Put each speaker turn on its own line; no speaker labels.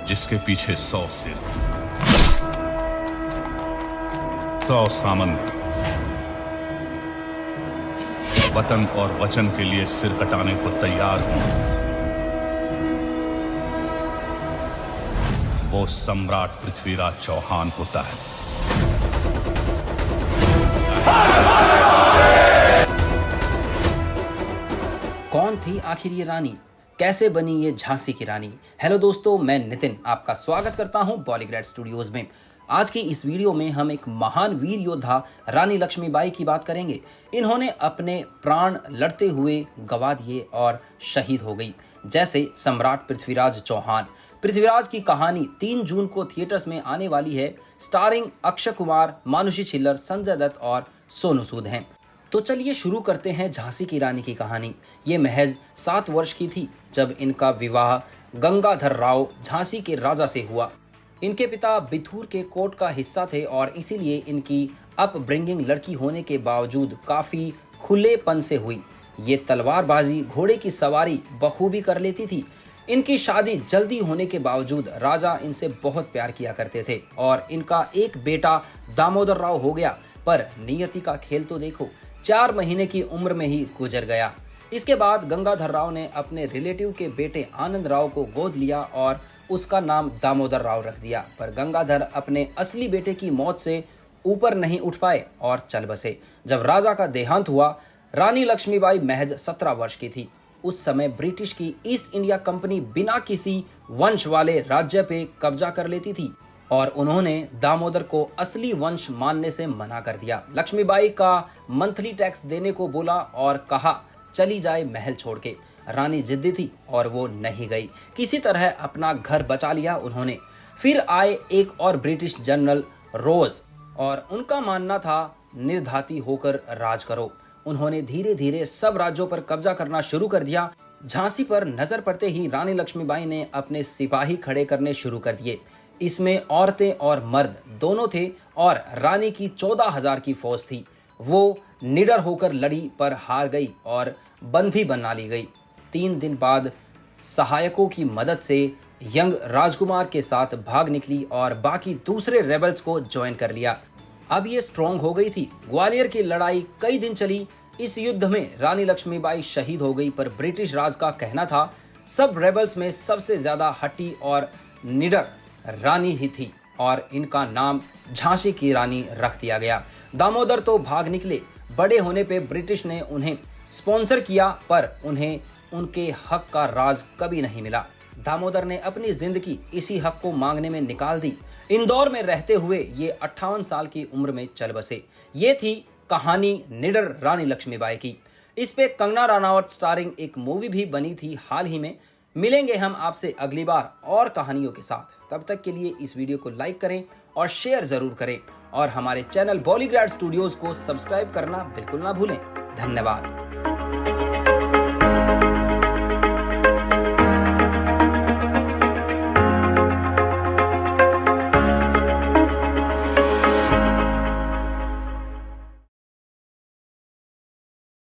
जिसके पीछे 100 सिर, 100 सामंत वतन और वचन के लिए सिर कटाने को तैयार हूं। वो सम्राट पृथ्वीराज चौहान होता है।
कौन थी आखिर ये रानी? कैसे बनी ये झांसी की रानी? हेलो दोस्तों, मैं नितिन आपका स्वागत करता हूं बॉलीग्रैड स्टूडियोज में। आज की इस वीडियो में हम एक महान वीर योद्धा रानी लक्ष्मीबाई की बात करेंगे। इन्होंने अपने प्राण लड़ते हुए गंवा दिए और शहीद हो गई। जैसे सम्राट पृथ्वीराज चौहान। पृथ्वीराज की कहानी 3 जून को थिएटर्स में आने वाली है। स्टारिंग अक्षय कुमार, मानुषी छिल्लर, संजय दत्त और सोनू सूद हैं। तो चलिए शुरू करते हैं झांसी की रानी की कहानी। ये महज 7 वर्ष की थी जब इनका विवाह गंगाधर राव झांसी के राजा से हुआ। इनके पिता बिथूर के कोर्ट का हिस्सा थे और इसीलिए इनकी अपब्रिंगिंग लड़की होने के बावजूद काफी खुलेपन से हुई। ये तलवारबाजी, घोड़े की सवारी बखूबी कर लेती थी। इनकी शादी जल्दी होने के बावजूद राजा इनसे बहुत प्यार किया करते थे और इनका एक बेटा दामोदर राव हो गया। पर नियति का खेल तो देखो, 4 महीने की उम्र में ही गुजर गया। इसके बाद गंगाधर राव ने अपने रिलेटिव के बेटे आनंद राव को गोद लिया और उसका नाम दामोदर राव रख दिया। पर गंगाधर अपने असली बेटे की मौत से ऊपर नहीं उठ पाए और चल बसे। जब राजा का देहांत हुआ, रानी लक्ष्मीबाई महज 17 वर्ष की थी। उस समय ब्रिटिश की ईस्ट इंडिया कंपनी बिना किसी वंश वाले राज्य पे कब्जा कर लेती थी और उन्होंने दामोदर को असली वंश मानने से मना कर दिया। लक्ष्मीबाई का मंथली टैक्स देने को बोला और कहा चली जाए महल छोड़ के। रानी जिद्दी थी और वो नहीं गई। किसी तरह अपना घर बचा लिया उन्होंने। फिर आए एक और ब्रिटिश जनरल रोज और उनका मानना था निर्धाती होकर राज करो। उन्होंने धीरे धीरे सब राज्यों पर कब्जा करना शुरू कर दिया। झांसी पर नजर पड़ते ही रानी लक्ष्मीबाई ने अपने सिपाही खड़े करने शुरू कर दिए। इसमें औरतें और मर्द दोनों थे और रानी की 14,000 की फौज थी। वो निडर होकर लड़ी पर हार गई और बंदी बना ली गई। 3 दिन बाद सहायकों की मदद से यंग राजकुमार के साथ भाग निकली और बाकी दूसरे रेबल्स को ज्वाइन कर लिया। अब ये स्ट्रॉन्ग हो गई थी। ग्वालियर की लड़ाई कई दिन चली। इस युद्ध में रानी लक्ष्मीबाई शहीद हो गई। पर ब्रिटिश राज का कहना था सब रेबल्स में सबसे ज्यादा हट्टी और निडर रानी ही थी और इनका नाम झांसी की रानी रख दिया गया। दामोदर तो भाग निकले। बड़े होने पे ब्रिटिश ने उन्हें स्पॉन्सर किया पर उन्हें उनके हक का राज कभी नहीं मिला। दामोदर ने अपनी जिंदगी इसी हक को मांगने में निकाल दी। इंदौर में रहते हुए ये 58 साल की उम्र में चल बसे। ये थी कहानी निडर रानी लक्ष्मीबाई की। इस पे कंगना रनावत स्टारिंग एक मूवी भी बनी थी हाल ही में। मिलेंगे हम आपसे अगली बार और कहानियों के साथ। तब तक के लिए इस वीडियो को लाइक करें और शेयर जरूर करें और हमारे चैनल बॉलीग्रैड स्टूडियोज को सब्सक्राइब करना बिल्कुल ना भूलें। धन्यवाद।